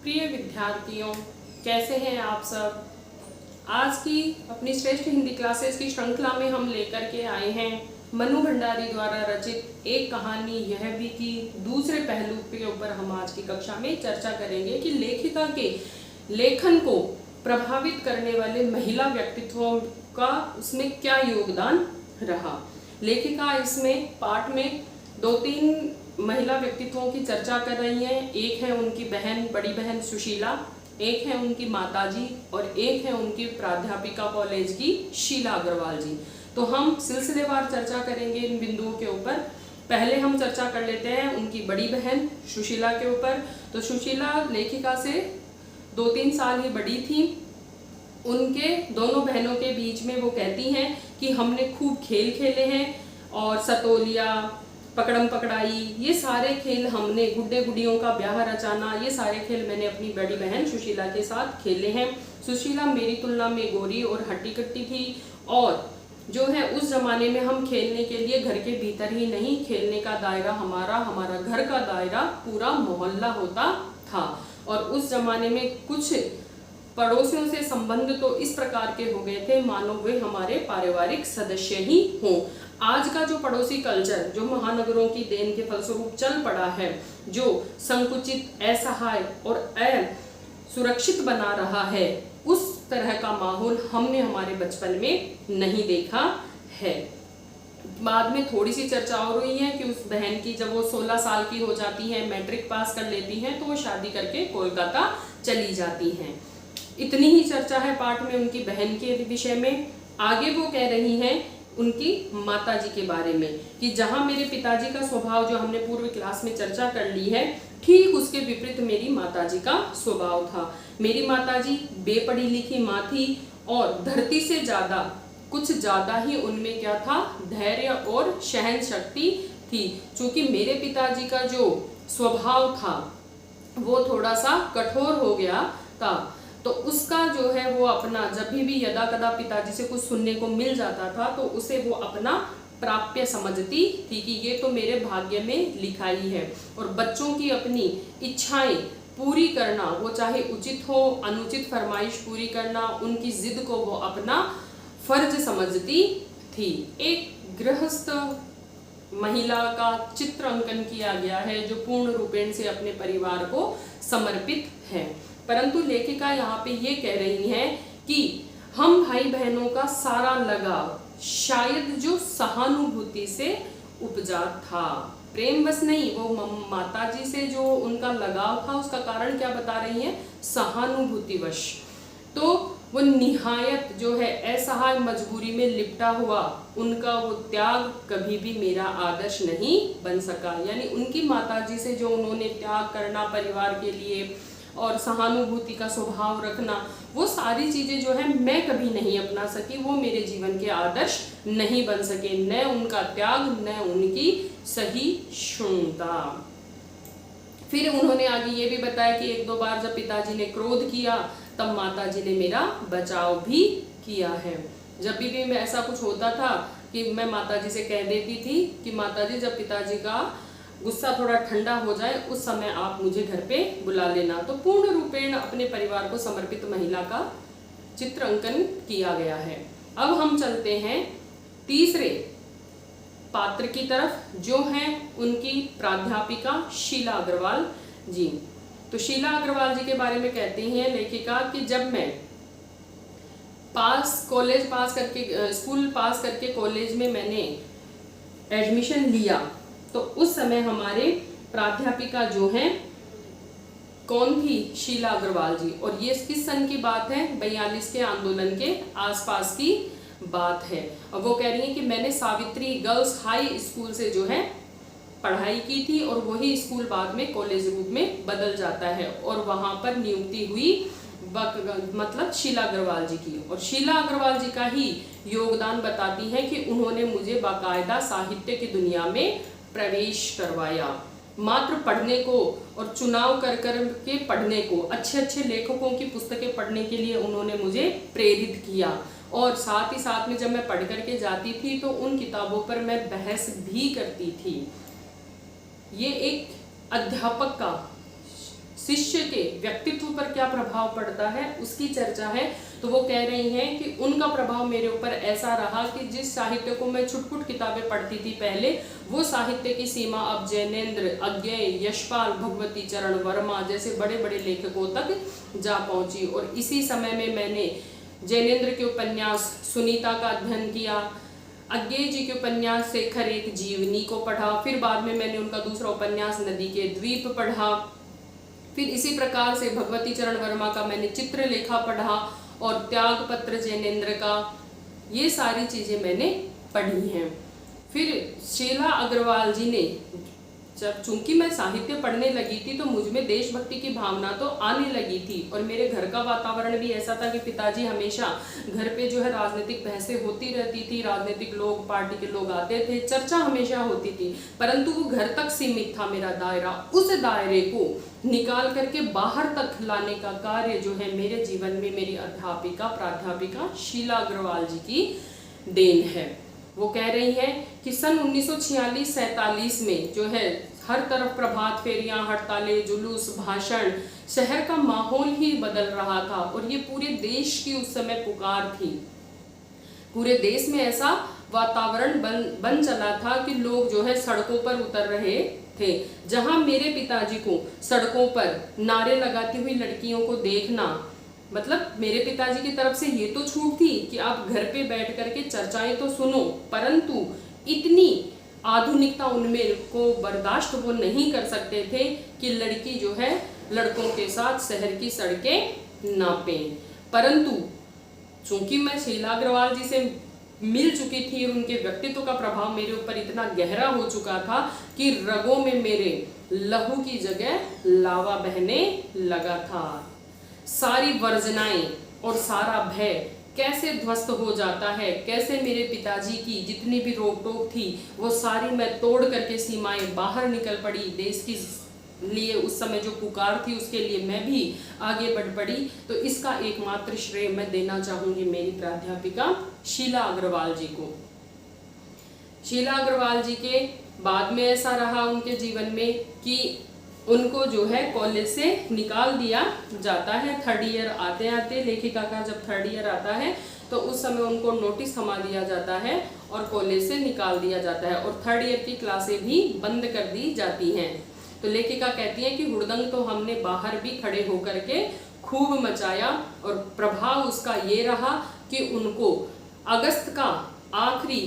प्रिय विद्यार्थियों, कैसे हैं आप सब। आज की अपनी श्रेष्ठ हिंदी क्लासेस की श्रृंखला में हम लेकर के आए हैं मनु भंडारी द्वारा रचित एक कहानी यह भी कि दूसरे पहलू के ऊपर हम आज की कक्षा में चर्चा करेंगे कि लेखिका के लेखन को प्रभावित करने वाले महिला व्यक्तित्वों का उसमें क्या योगदान रहा। लेखिका इसमें पाठ में 2-3 महिला व्यक्तित्वों की चर्चा कर रही हैं। एक है उनकी बहन, बड़ी बहन सुशीला, एक है उनकी माताजी और एक है उनकी प्राध्यापिका कॉलेज की शीला अग्रवाल जी। तो हम सिलसिलेवार चर्चा करेंगे इन बिंदुओं के ऊपर। पहले हम चर्चा कर लेते हैं उनकी बड़ी बहन सुशीला के ऊपर। तो सुशीला लेखिका से 2-3 साल ही बड़ी थी। उनके दोनों बहनों के बीच में वो कहती हैं कि हमने खूब खेल खेले हैं और सतोलिया, पकड़म पकड़ाई, ये सारे खेल हमने, गुड्डे गुडियों का ब्याह रचाना, ये सारे खेल मैंने अपनी बड़ी बहन सुशीला के साथ खेले हैं। सुशीला मेरी तुलना में गोरी और हट्टी कट्टी थी और जो है उस जमाने में हम खेलने के लिए घर के भीतर ही नहीं, खेलने का दायरा हमारा घर का दायरा पूरा मोहल्ला होता था। और उस जमाने में कुछ पड़ोसियों से संबंध तो इस प्रकार के हो गए थे मानो वे हमारे पारिवारिक सदस्य ही हों। आज का जो पड़ोसी कल्चर जो महानगरों की देन के फलस्वरूप चल पड़ा है, जो संकुचित, असहाय और असुरक्षित बना रहा है, उस तरह का माहौल हमने हमारे बचपन में नहीं देखा है। बाद में थोड़ी सी चर्चा और हुई है कि उस बहन की जब वो 16 साल की हो जाती है, मैट्रिक पास कर लेती हैं, तो वो शादी करके कोलकाता चली जाती हैं। इतनी ही चर्चा है पाठ में उनकी बहन के विषय में। आगे वो कह रही हैं उनकी माताजी के बारे में कि जहां मेरे पिताजी का स्वभाव, जो हमने पूर्व क्लास में चर्चा कर ली है, ठीक उसके विपरीत मेरी माताजी का स्वभाव था। मेरी माताजी बेपढ़ी लिखी माँ थी और धरती से ज्यादा, कुछ ज्यादा ही उनमें क्या था, धैर्य और सहन शक्ति थी। चूंकि मेरे पिताजी का जो स्वभाव था वो थोड़ा सा कठोर हो गया था, तो उसका जो है वो अपना, जब भी यदा कदा पिताजी से कुछ सुनने को मिल जाता था तो उसे वो अपना प्राप्य समझती थी कि ये तो मेरे भाग्य में लिखा ही है। और बच्चों की अपनी इच्छाएं पूरी करना, वो चाहे उचित हो अनुचित फरमाइश पूरी करना, उनकी जिद को वो अपना फर्ज समझती थी। एक गृहस्थ महिला का चित्र अंकन किया गया है जो पूर्ण रूपेण से अपने परिवार को समर्पित है। परंतु लेखिका यहाँ पे ये कह रही हैं कि हम भाई बहनों का सारा लगाव शायद जो सहानुभूति से उपजा था, प्रेम बस नहीं, वो माताजी से जो उनका लगाव था उसका कारण क्या बता रही हैं, सहानुभूतिवश। तो वो निहायत जो है असहाय मजबूरी में लिपटा हुआ उनका वो त्याग कभी भी मेरा आदर्श नहीं बन सका। यानी उनकी माताजी से जो उन्होंने त्याग करना परिवार के लिए और सहानुभूति का स्वभाव रखना, वो सारी चीजें जो है मैं कभी नहीं अपना सकी, वो मेरे जीवन के आदर्श नहीं बन सके। न उनका त्याग, न उनकी सहिष्णुता। फिर उन्होंने आगे ये भी बताया कि 1-2 बार जब पिताजी ने क्रोध किया तब माताजी ने मेरा बचाव भी किया है। जब भी मैं ऐसा कुछ होता था कि मैं माताजी से कह देती थी कि माताजी जब पिताजी का गुस्सा थोड़ा ठंडा हो जाए उस समय आप मुझे घर पे बुला लेना। तो पूर्ण रूपेण अपने परिवार को समर्पित महिला का चित्र अंकन किया गया है। अब हम चलते हैं तीसरे पात्र की तरफ, जो हैं उनकी प्राध्यापिका शीला अग्रवाल जी। तो शीला अग्रवाल जी के बारे में कहती हैं लेखिका कि जब मैं स्कूल पास करके कॉलेज में मैंने एडमिशन लिया तो उस समय हमारे प्राध्यापिका जो हैं कौन थी, शीला अग्रवाल जी। और ये किस सन की बात है, 42 के आंदोलन के आसपास की बात है। और वो कह रही हैं कि मैंने सावित्री गर्ल्स हाई स्कूल से जो है पढ़ाई की थी और वही स्कूल बाद में कॉलेज रूप में बदल जाता है और वहां पर नियुक्ति हुई मतलब शीला अग्रवाल जी की। और शीला अग्रवाल जी का ही योगदान बताती हैं कि उन्होंने मुझे बाकायदा साहित्य की दुनिया में प्रवेश करवाया। मात्र पढ़ने को और चुनाव कर के पढ़ने को, अच्छे अच्छे लेखकों की पुस्तकें पढ़ने के लिए उन्होंने मुझे प्रेरित किया। और साथ ही साथ में जब मैं पढ़ करके जाती थी तो उन किताबों पर मैं बहस भी करती थी। ये एक अध्यापक का शिष्य के व्यक्तित्व पर क्या प्रभाव पड़ता है उसकी चर्चा है। तो वो कह रही हैं कि उनका प्रभाव मेरे ऊपर ऐसा रहा कि जिस साहित्य को मैं छुटपुट किताबें पढ़ती थी पहले, वो साहित्य की सीमा अब जैनेन्द्र, अज्ञेय, यशपाल, भगवती चरण वर्मा जैसे बड़े बड़े लेखकों तक जा पहुंची। और इसी समय में मैंने जैनेन्द्र के उपन्यास सुनीता का अध्ययन किया, अज्ञेय जी के उपन्यास शेखर एक जीवनी को पढ़ा, फिर बाद में मैंने उनका दूसरा उपन्यास नदी के द्वीप पढ़ा, फिर इसी प्रकार से भगवती चरण वर्मा का मैंने चित्रलेखा पढ़ा और त्याग पत्र जैनेन्द्र का, ये सारी चीज़ें मैंने पढ़ी हैं। फिर शीला अग्रवाल जी ने, जब चूंकि मैं साहित्य पढ़ने लगी थी तो मुझ में देशभक्ति की भावना तो आने लगी थी और मेरे घर का वातावरण भी ऐसा था कि पिताजी हमेशा घर पे जो है राजनीतिक बहसें होती रहती थी, राजनीतिक लोग, पार्टी के लोग आते थे, चर्चा हमेशा होती थी, परंतु वो घर तक सीमित था मेरा दायरा। उस दायरे को निकाल करके बाहर तक लाने का कार्य जो है मेरे जीवन में मेरी अध्यापिका प्राध्यापिका शीला अग्रवाल जी की देन है। वो कह रही है कि सन 1946-47 में जो है हर तरफ प्रभात फेरियां, हड़तालें, जुलूस, भाषण, शहर का माहौल ही बदल रहा था और ये पूरे देश की उस समय पुकार थी। पूरे देश में ऐसा वातावरण बन चला था कि लोग जो है सड़कों पर उतर रहे थे। जहां मेरे पिताजी को सड़कों पर नारे लगाती हुई लड़कियों को देखना, मतलब मेरे पिताजी की तरफ से ये तो छूट थी कि आप घर पे बैठ करके चर्चाएं तो सुनो, परंतु इतनी आधुनिकता उनमें को बर्दाश्त वो नहीं कर सकते थे कि लड़की जो है लड़कों के साथ शहर की सड़कें नापे। परंतु चूंकि मैं शीला अग्रवाल जी से मिल चुकी थी और उनके व्यक्तित्व का प्रभाव मेरे ऊपर इतना गहरा हो चुका था कि रगों में मेरे लहू की जगह लावा बहने लगा था। सारी वर्जनाएं और सारा भय कैसे ध्वस्त हो जाता है, कैसे मेरे पिताजी की जितनी भी रोक टोक थी वो सारी मैं तोड़ करके सीमाएं बाहर निकल पड़ी। देश की लिए उस समय जो पुकार थी उसके लिए मैं भी आगे बढ़ पड़ी। तो इसका एकमात्र श्रेय मैं देना चाहूंगी मेरी प्राध्यापिका शीला अग्रवाल जी को। शीला अग्रवाल जी के बाद में ऐसा रहा उनके जीवन में कि उनको जो है कॉलेज से निकाल दिया जाता है। थर्ड ईयर आते आते लेखिका का जब थर्ड ईयर आता है तो उस समय उनको नोटिस थमा दिया जाता है और कॉलेज से निकाल दिया जाता है और थर्ड ईयर की क्लासें भी बंद कर दी जाती हैं। तो लेखिका कहती है कि हुड़दंग तो हमने बाहर भी खड़े होकर के खूब मचाया और प्रभाव उसका ये रहा कि उनको अगस्त का आखिरी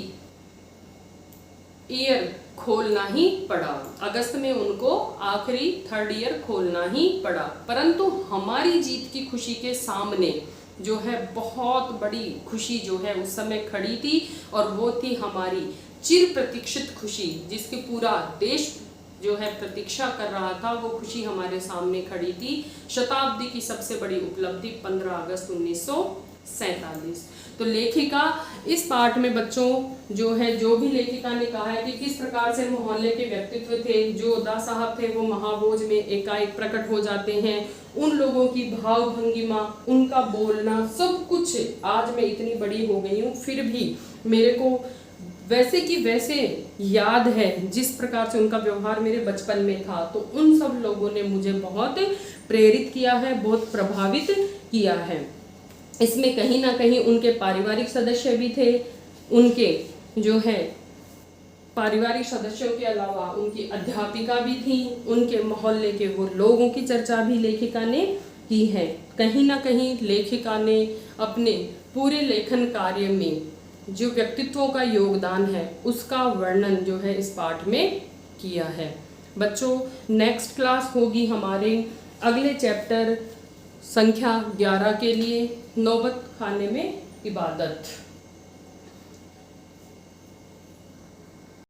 ईयर खोलना ही पड़ा। अगस्त में उनको आखिरी थर्ड ईयर खोलना ही पड़ा। परंतु हमारी जीत की खुशी के सामने जो है बहुत बड़ी खुशी जो है उस समय खड़ी थी और वो थी हमारी चिर प्रतीक्षित खुशी, जिसकी पूरा देश जो है प्रतीक्षा कर रहा था। वो खुशी हमारे सामने खड़ी थी। शताब्दी की सबसे बड़ी उपलब्धि 15 अगस्त 1947। तो लेखिका इस पाठ में बच्चों जो है जो भी लेखिका ने कहा है कि किस प्रकार से मोहल्ले के व्यक्तित्व थे, जो दा साहब थे वो महाभोज में एकाएक प्रकट हो जाते हैं, उन लोगों की भाव भंगिमा, उनका बोलना, सब कुछ आज मैं इतनी बड़ी हो गई हूँ फिर भी मेरे को वैसे की वैसे याद है जिस प्रकार से उनका व्यवहार मेरे बचपन में था। तो उन सब लोगों ने मुझे बहुत प्रेरित किया है, बहुत प्रभावित किया है। इसमें कहीं ना कहीं उनके पारिवारिक सदस्य भी थे। उनके जो है पारिवारिक सदस्यों के अलावा उनकी अध्यापिका भी थी, उनके मोहल्ले के वो लोगों की चर्चा भी लेखिका ने की है। कहीं ना कहीं लेखिका ने अपने पूरे लेखन कार्य में जो व्यक्तित्वों का योगदान है उसका वर्णन जो है इस पाठ में किया है। बच्चों नेक्स्ट क्लास होगी हमारे अगले चैप्टर संख्या 11 के लिए, नौबत खाने में इबादत।